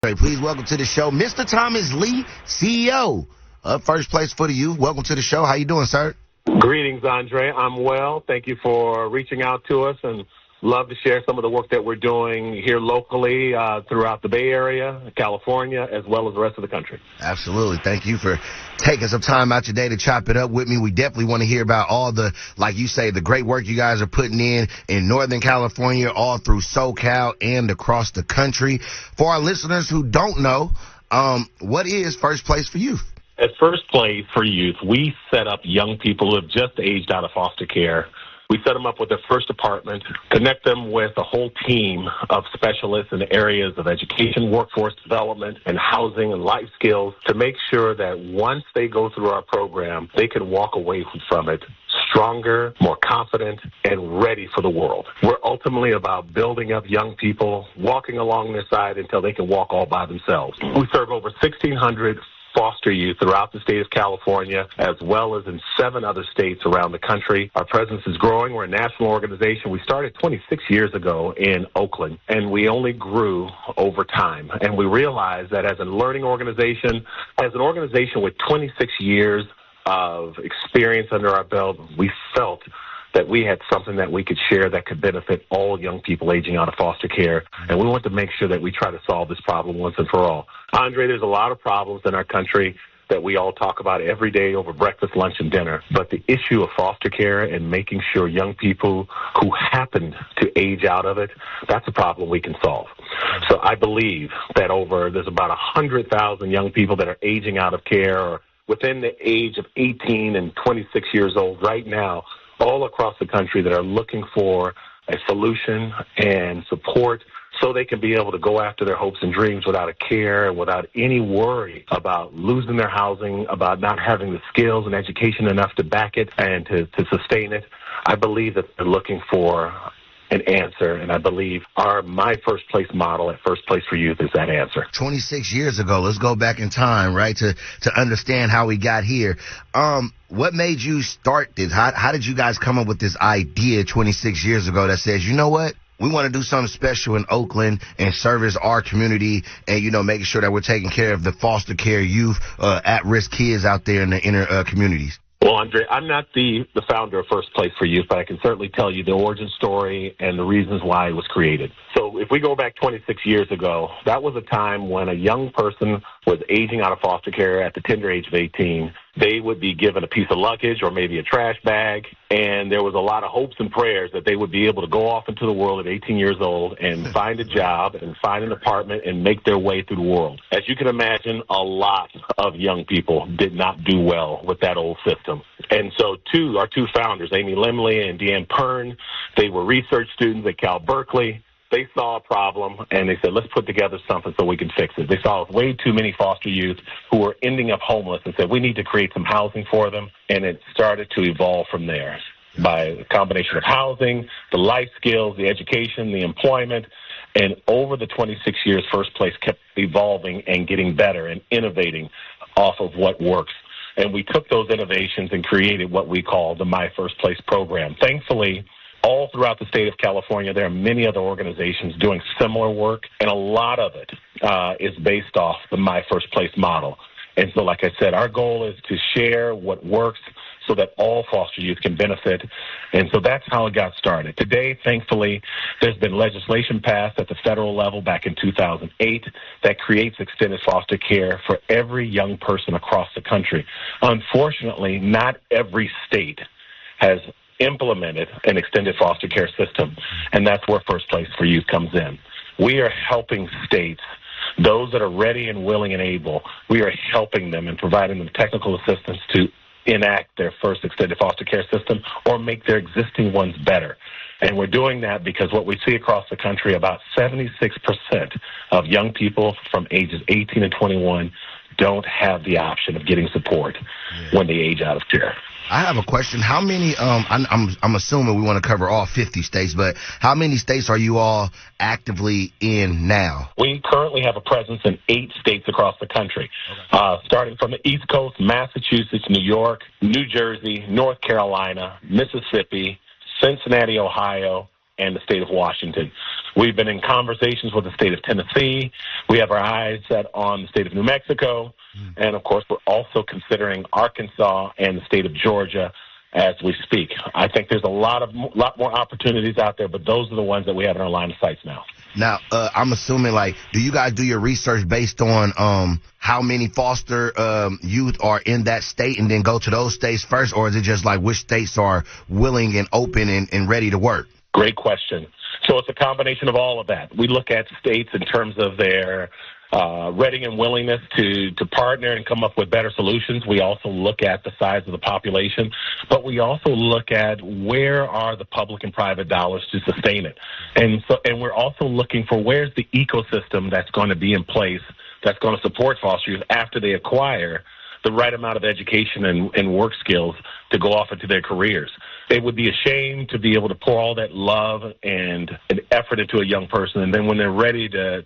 Please welcome to the show, Mr. Thomas Lee, CEO of First Place for the Youth. Welcome to the show. How you doing, sir? Greetings, Andre. I'm well. Thank you for reaching out to us, and love to share some of the work that we're doing here locally throughout the Bay Area, California, as well as the rest of the country. Absolutely. Thank you for taking some time out your day to chop it up with me. We definitely want to hear about all the, like you say, the great work you guys are putting in Northern California, all through SoCal and across the country. For our listeners who don't know, what is First Place for Youth? At First Place for Youth, we set up young people who have just aged out of foster care. We set them up with their first apartment, connect them with a whole team of specialists in the areas of education, workforce development, and housing and life skills to make sure that once they go through our program, they can walk away from it stronger, more confident, and ready for the world. We're ultimately about building up young people, walking along their side until they can walk all by themselves. We serve over 1,600 foster youth throughout the state of California, as well as in 7 other states around the country. Our presence is growing. We're a national organization. We started 26 years ago in Oakland, and we only grew over time. And we realized that as a learning organization, as an organization with 26 years of experience under our belt, we felt that we had something that we could share that could benefit all young people aging out of foster care. And we want to make sure that we try to solve this problem once and for all. Andre, there's a lot of problems in our country that we all talk about every day over breakfast, lunch, and dinner. But the issue of foster care and making sure young people who happen to age out of it, that's a problem we can solve. So I believe that there's about 100,000 young people that are aging out of care or within the age of 18 and 26 years old right now, all across the country, that are looking for a solution and support so they can be able to go after their hopes and dreams without a care and without any worry about losing their housing, about not having the skills and education enough to back it and to sustain it. I believe that they're looking for an answer, and I believe our My First Place model at First Place for Youth is that answer. 26 years ago, let's go back in time, right, to understand how we got here. What made you start this? How did you guys come up with this idea 26 years ago that says, you know what, we want to do something special in Oakland and service our community and, making sure that we're taking care of the foster care youth, at-risk kids out there in the inner communities? Well, Andre, I'm not the founder of First Place for Youth, but I can certainly tell you the origin story and the reasons why it was created. So if we go back 26 years ago, that was a time when a young person was aging out of foster care at the tender age of 18. They would be given a piece of luggage or maybe a trash bag, and there was a lot of hopes and prayers that they would be able to go off into the world at 18 years old and find a job and find an apartment and make their way through the world. As you can imagine, a lot of young people did not do well with that old system. And so our two founders, Amy Limley and Deanne Pern, they were research students at Cal Berkeley. They saw a problem, and they said, let's put together something so we can fix it. They saw way too many foster youth who were ending up homeless and said, we need to create some housing for them, and it started to evolve from there by a combination of housing, the life skills, the education, the employment, and over the 26 years, First Place kept evolving and getting better and innovating off of what works. And we took those innovations and created what we call the My First Place program. Thankfully, all throughout the state of California, there are many other organizations doing similar work, and a lot of it is based off the My First Place model. And so, like I said, our goal is to share what works so that all foster youth can benefit. And so that's how it got started. Today, thankfully, there's been legislation passed at the federal level back in 2008 that creates extended foster care for every young person across the country. Unfortunately, not every state has implemented an extended foster care system, and that's where First Place for Youth comes in. We are helping states, those that are ready and willing and able, we are helping them and providing them technical assistance to enact their first extended foster care system or make their existing ones better. And we're doing that because what we see across the country, about 76% of young people from ages 18 and 21 don't have the option of getting support when they age out of care. I have a question. How many, I'm assuming we want to cover all 50 states, but how many states are you all actively in now? We currently have a presence in 8 states across the country, starting from the East Coast, Massachusetts, New York, New Jersey, North Carolina, Mississippi, Cincinnati, Ohio, and the state of Washington. We've been in conversations with the state of Tennessee. We have our eyes set on the state of New Mexico. And, of course, we're also considering Arkansas and the state of Georgia as we speak. I think there's a lot more opportunities out there, but those are the ones that we have in our line of sights now. Now, I'm assuming, like, do you guys do your research based on how many foster youth are in that state and then go to those states first, or is it just like which states are willing and open and ready to work? Great question. So it's a combination of all of that. We look at states in terms of their ready and willingness to partner and come up with better solutions. We also look at the size of the population, but we also look at where are the public and private dollars to sustain it. And we're also looking for where's the ecosystem that's going to be in place that's going to support foster youth after they acquire the right amount of education and work skills to go off into their careers. It would be a shame to be able to pour all that love and effort into a young person, and then when they're ready to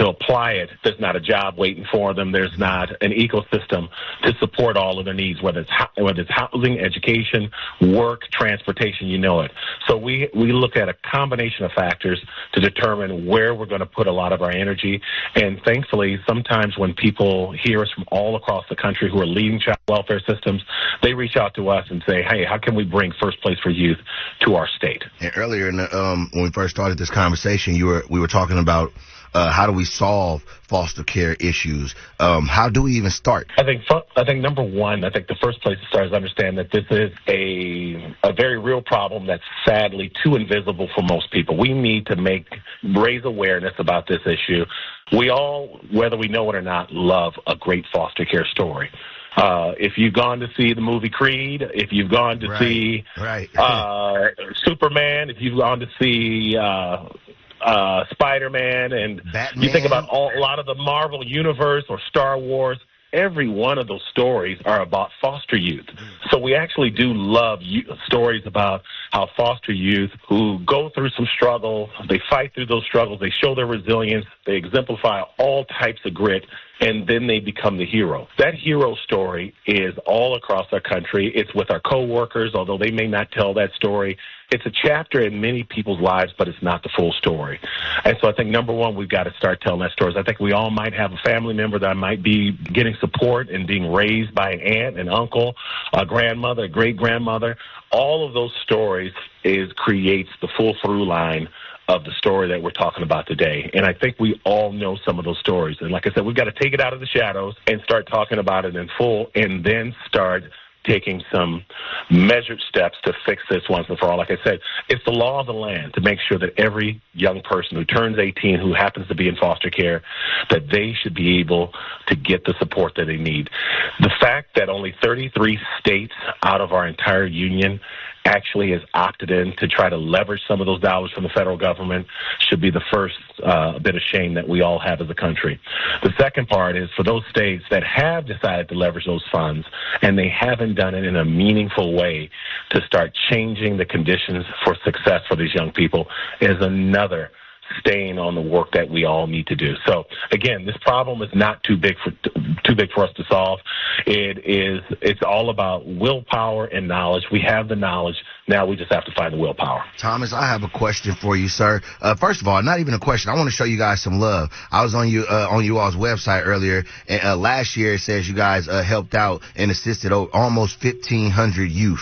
apply it, there's not a job waiting for them. There's not an ecosystem to support all of their needs, whether it's housing, education, work, transportation, you know it. So we look at a combination of factors to determine where we're going to put a lot of our energy. And thankfully, sometimes when people hear us from all across the country who are leading child welfare systems, they reach out to us and say, hey, how can we bring First Place for Youth to our state? And earlier, when we first started this conversation, we were talking about how do we solve foster care issues? How do we even start? I think number one, I think the first place to start is understand that this is a very real problem that's sadly too invisible for most people. We need to raise awareness about this issue. We all, whether we know it or not, love a great foster care story. If you've gone to see the movie Creed, if you've gone to see Superman, if you've gone to see Spider-Man, and Batman. You think about a lot of the Marvel Universe or Star Wars, every one of those stories are about foster youth. So we actually do love stories about how foster youth who go through some struggles, they fight through those struggles, they show their resilience, they exemplify all types of grit, and then they become the hero. That hero story is all across our country. It's with our coworkers, although they may not tell that story. It's a chapter in many people's lives, but it's not the full story. And so I think, number one, we've got to start telling that story. I think we all might have a family member that might be getting support and being raised by an aunt, an uncle, a grandmother, a great-grandmother. All of those stories creates the full through line of the story that we're talking about today. And I think we all know some of those stories. And like I said, we've got to take it out of the shadows and start talking about it in full, and then start taking some measured steps to fix this once and for all. Like I said, it's the law of the land to make sure that every young person who turns 18 who happens to be in foster care, that they should be able to get the support that they need. The fact that only 33 states out of our entire union actually has opted in to try to leverage some of those dollars from the federal government should be the first bit of shame that we all have as a country. The second part is for those states that have decided to leverage those funds and they haven't done it in a meaningful way to start changing the conditions for success for these young people is another stain on the work that we all need to do. So again, this problem is not too big for us to solve. It's all about willpower and knowledge. We have the knowledge. Now we just have to find the willpower. Thomas, I have a question for you, sir. First of all, not even a question. I want to show you guys some love. I was on you all's website earlier, and last year it says you guys helped out and assisted almost 1,500 youth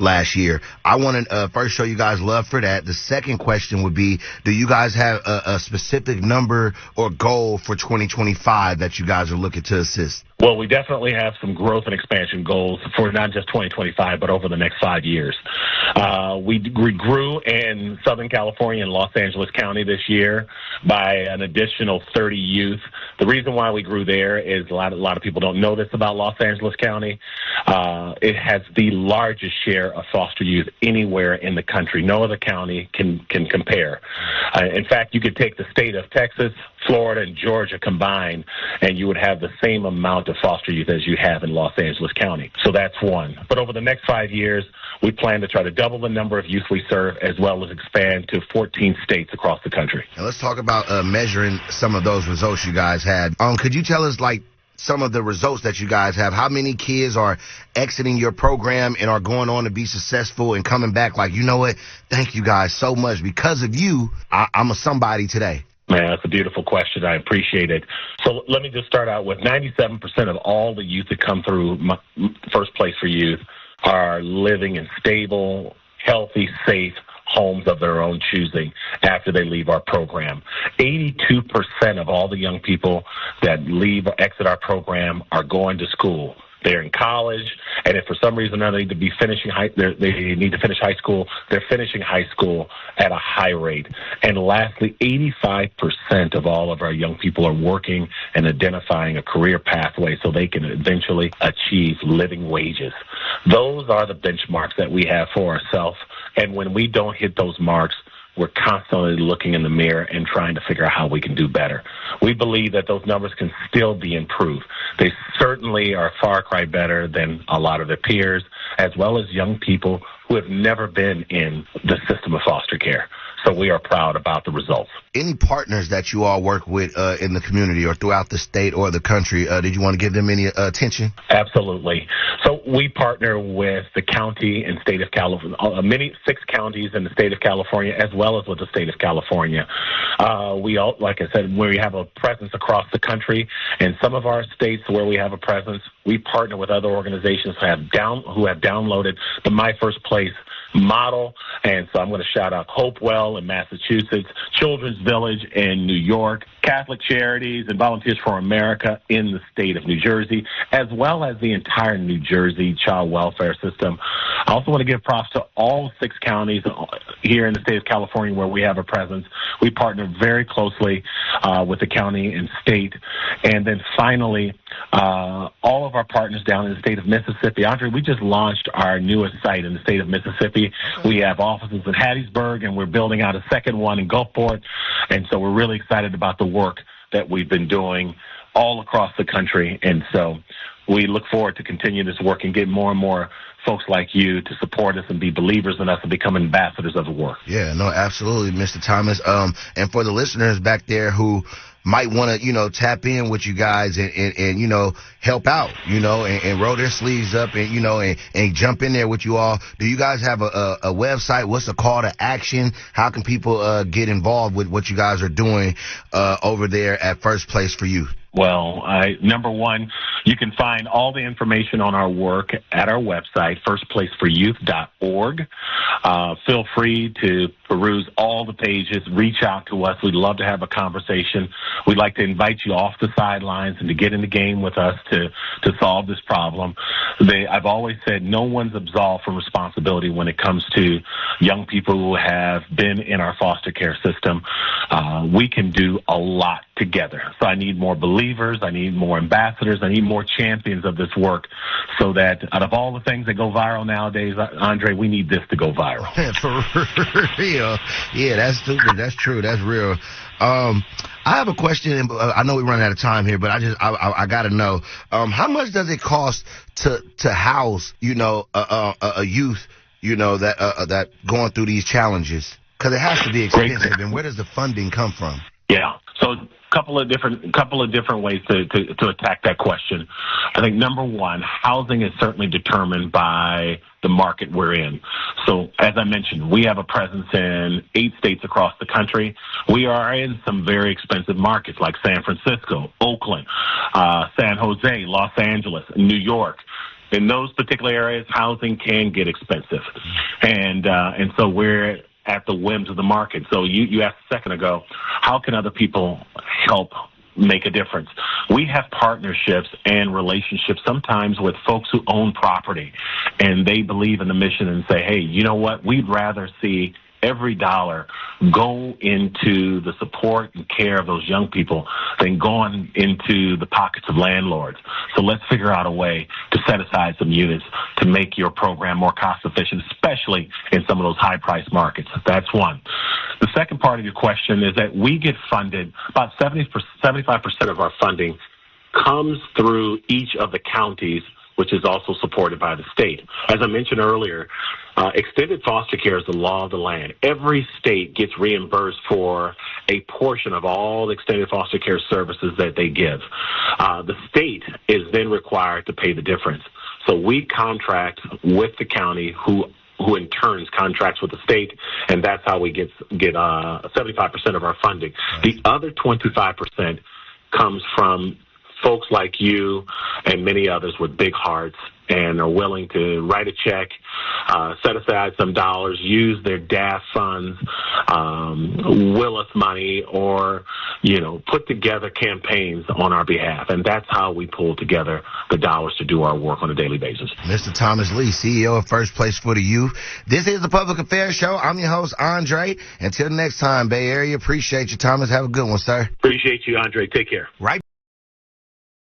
last year. I want to first show you guys love for that. The second question would be, do you guys have a specific number or goal for 2025 that you guys are looking to assist? Well, we definitely have some growth and expansion goals for not just 2025, but over the next 5 years. We grew in Southern California and Los Angeles County this year by an additional 30 youth. The reason why we grew there is a lot of people don't know this about Los Angeles County. It has the largest share of foster youth anywhere in the country. No other county can compare. In fact, you could take the state of Texas, Florida, and Georgia combined, and you would have the same amount of foster youth as you have in Los Angeles County. So that's one. But over the next 5 years, we plan to try to double the number of youth we serve, as well as expand to 14 states across the country. Now let's talk about measuring some of those results you guys had. Could you tell us, like, some of the results that you guys have. How many kids are exiting your program and are going on to be successful and coming back like, you know what, thank you guys so much. Because of you, I'm a somebody today. Man, that's a beautiful question. I appreciate it. So let me just start out with 97% of all the youth that come through First Place for Youth are living in stable, healthy, safe homes of their own choosing after they leave our program. 82% of all the young people that leave or exit our program are going to school. They're in college, and if for some reason they need to be finishing they need to finish high school, they're finishing high school at a high rate. And lastly, 85% of all of our young people are working and identifying a career pathway so they can eventually achieve living wages. Those are the benchmarks that we have for ourselves, and when we don't hit those marks, we're constantly looking in the mirror and trying to figure out how we can do better. We believe that those numbers can still be improved. They certainly are far cry better than a lot of their peers, as well as young people who have never been in the system of foster care. So we are proud about the results. Any partners that you all work with in the community or throughout the state or the country, did you want to give them any attention? Absolutely. So we partner with the county and state of California, 6 counties in the state of California, as well as with the state of California. Like I said, we have a presence across the country. In some of our states where we have a presence, we partner with other organizations who have downloaded the My First Place model. And so I'm going to shout out Hopewell in Massachusetts, Children's Village in New York, Catholic Charities and Volunteers for America in the state of New Jersey, as well as the entire New Jersey child welfare system. I also want to give props to all 6 counties here in the state of California where we have a presence. We partner very closely with the county and state. And then finally, all of our partners down in the state of Mississippi. Andre, we just launched our newest site in the state of Mississippi. We have offices in Hattiesburg, and we're building out a second one in Gulfport. And so we're really excited about the work that we've been doing all across the country. And so we look forward to continue this work and get more and more folks like you to support us and be believers in us and become ambassadors of the work. Yeah, no, absolutely, Mr. Thomas. And for the listeners back there who might want to, tap in with you guys and help out, and roll their sleeves up and jump in there with you all. Do you guys have a website? What's the call to action? How can people get involved with what you guys are doing over there at First Place for Youth? Well, number one, you can find all the information on our work at our website, firstplaceforyouth.org. Feel free to peruse all the pages, reach out to us. We'd love to have a conversation. We'd like to invite you off the sidelines and to get in the game with us to solve this problem. I've always said no one's absolved from responsibility when it comes to young people who have been in our foster care system. We can do a lot together. So I need more believers. I need more ambassadors. I need more champions of this work so that out of all the things that go viral nowadays, Andre, we need this to go viral. For real. Yeah, that's stupid. That's true. That's real. I have a question. I know we're running out of time here, but I got to know, how much does it cost to house, a youth, that going through these challenges? Because it has to be expensive. And where does the funding come from? Yeah. So couple of different ways to attack that question. I think number one, housing is certainly determined by the market we're in. So as I mentioned, we have a presence in 8 states across the country. We are in some very expensive markets like San Francisco, Oakland, San Jose, Los Angeles, New York. In those particular areas, housing can get expensive. And so we're at the whims of the market. So you asked a second ago, how can other people help make a difference? We have partnerships and relationships sometimes with folks who own property, and they believe in the mission and say, hey, you know what? We'd rather see every dollar go into the support and care of those young people than going into the pockets of landlords. So let's figure out a way to set aside some units to make your program more cost efficient, especially in some of those high price markets. That's one. The second part of your question is that we get funded, about 75% of our funding comes through each of the counties which is also supported by the state. As I mentioned earlier, extended foster care is the law of the land. Every state gets reimbursed for a portion of all the extended foster care services that they give. The state is then required to pay the difference. So we contract with the county, who in turn contracts with the state, and that's how we get 75% of our funding. The other 25% comes from folks like you and many others with big hearts and are willing to write a check, set aside some dollars, use their DAF funds, will us money, or, put together campaigns on our behalf. And that's how we pull together the dollars to do our work on a daily basis. Mr. Thomas Lee, CEO of First Place for the Youth. This is the Public Affairs Show. I'm your host, Andre. Until next time, Bay Area, appreciate you, Thomas. Have a good one, sir. Appreciate you, Andre. Take care. Right.